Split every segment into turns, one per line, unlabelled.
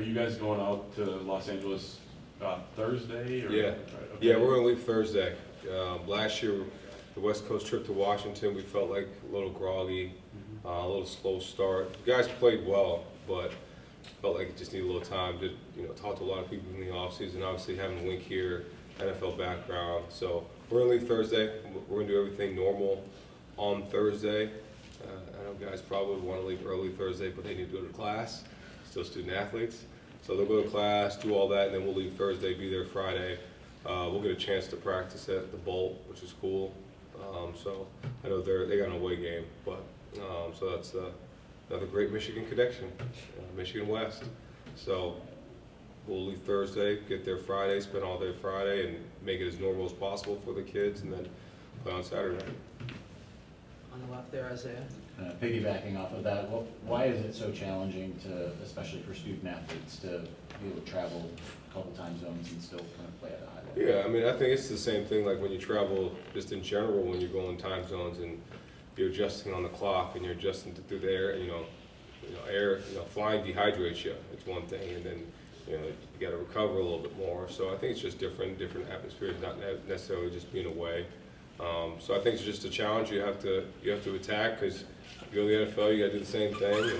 you guys going out to Los Angeles Thursday? Or?
Yeah.
Okay.
Yeah, we're gonna leave Thursday. Last year, the West Coast trip to Washington, we felt like a little groggy, a little slow start. The guys played well, but felt like it just needed a little time to, talk to a lot of people in the offseason. Obviously, having Wink here, NFL background. So we're gonna leave Thursday. We're gonna do everything normal on Thursday. I know guys probably want to leave early Thursday, but they need to go to class. Still student athletes. So they'll go to class, do all that, and then we'll leave Thursday, be there Friday. We'll get a chance to practice at the Bolt, which is cool. So I know they got an away game, but so that's another great Michigan connection, Michigan West. So we'll leave Thursday, get there Friday, spend all day Friday, and make it as normal as possible for the kids, and then play on Saturday.
On the left there, Isaiah.
Piggybacking off of that, why is it so challenging to, especially for student athletes, to be able to travel a couple time zones and still kind of play at a high level?
Yeah, I mean, I think it's the same thing like when you travel, just in general, when you're going time zones and you're adjusting on the clock and you're adjusting through the air, air, flying dehydrates you. It's one thing, and then you got to recover a little bit more. So I think it's just different atmospheres, not necessarily just being away. So I think it's just a challenge you have to attack, because you go to the NFL, you got to do the same thing,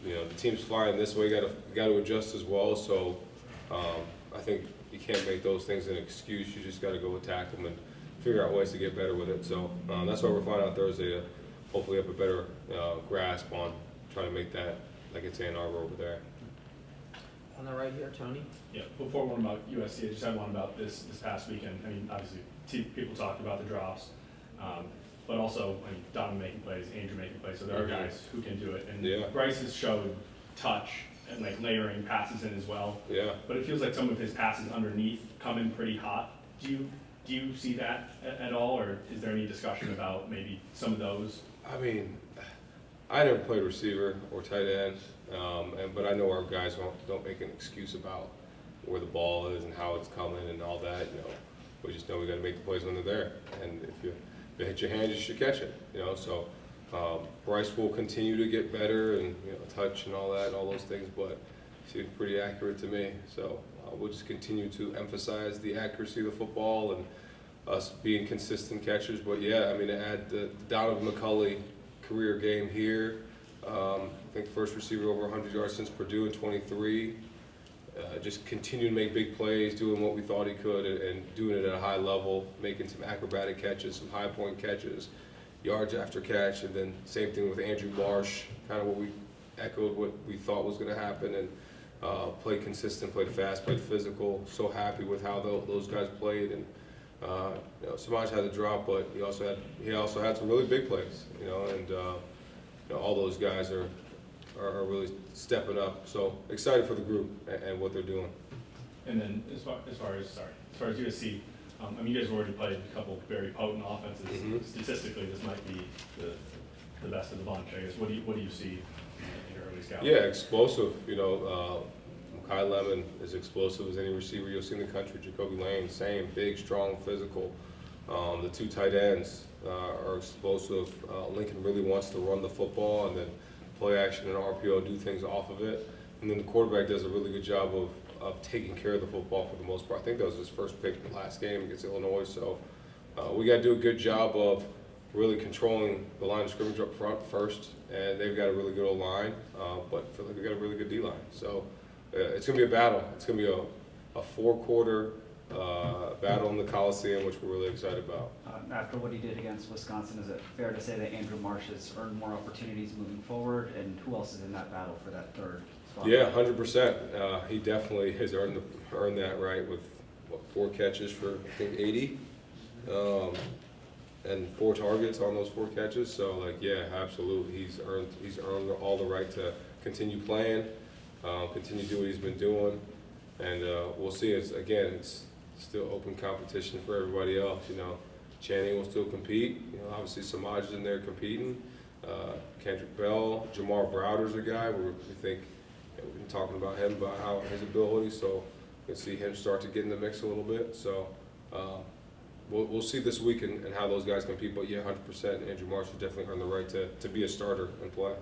and the team's flying this way, you got to adjust as well. So I think you can't make those things an excuse. You just got to go attack them and figure out ways to get better with it. So that's why we're flying out Thursday to hopefully have a better grasp on trying to make that like it's Ann Arbor over there.
On the right here, Tony.
Yeah, before one about USC, I just had one about this past weekend. I mean, obviously, people talked about the drops, but also, Donovan making plays, Andrew making plays, so there are guys who can do it. And Bryce has showed touch and layering passes in as well.
Yeah.
But it feels like some of his passes underneath come in pretty hot. Do you see that at all, or is there any discussion about maybe some of those?
I mean, I never played receiver or tight end, but I know our guys don't make an excuse about where the ball is and how it's coming and all that. We just know we got to make the plays when they're there, and if you hit your hands, you should catch it. So Bryce will continue to get better and touch and all that, and all those things, but he seems pretty accurate to me. So we'll just continue to emphasize the accuracy of the football and us being consistent catchers. But yeah, I mean, to add the Donovan McCulley career game here. I think first receiver over 100 yards since Purdue in 23. Just continue to make big plays, doing what we thought he could, and doing it at a high level, making some acrobatic catches, some high point catches, yards after catch, and then same thing with Andrew Marsh, kind of what we echoed what we thought was going to happen, and played consistent, played fast, played physical. So happy with how those guys played, and Samaj had a drop, but he also had some really big plays, and all those guys are really stepping up. So excited for the group and what they're doing.
And then as far as USC, you guys have already played a couple very potent offenses.
Mm-hmm.
Statistically, this might be the best of the bunch, I guess. What do you see in your early scout?
Yeah, explosive. Kai Lemon is explosive as any receiver you'll see in the country. Jacoby Lane, same, big, strong, physical. The two tight ends are explosive. Lincoln really wants to run the football and then play action and RPO, do things off of it. And then the quarterback does a really good job of taking care of the football for the most part. I think that was his first pick in the last game against Illinois. So we got to do a good job of really controlling the line of scrimmage up front first. And they've got a really good O-line, but I feel like we've got a really good D-line. So it's going to be a battle. It's going to be a four-quarter battle in the Coliseum, which we're really excited about.
After what he did against Wisconsin, is it fair to say that Andrew Marsh has earned more opportunities moving forward, and who else is in that battle for that third spot?
Yeah, 100%. He definitely has earned that right with 4 catches for I think 80, and 4 targets on those 4 catches. So yeah, absolutely, he's earned all the right to continue playing, continue to do what he's been doing, and we'll see. It's still open competition for everybody else. Channing will still compete. Obviously Samaj is in there competing. Kendrick Bell, Jamar Browder's a guy where we think we've been talking about him, about how his ability. So we can see him start to get in the mix a little bit. So we'll see this week and how those guys compete. But yeah, 100%. Andrew Marsh has definitely earned the right to be a starter and play.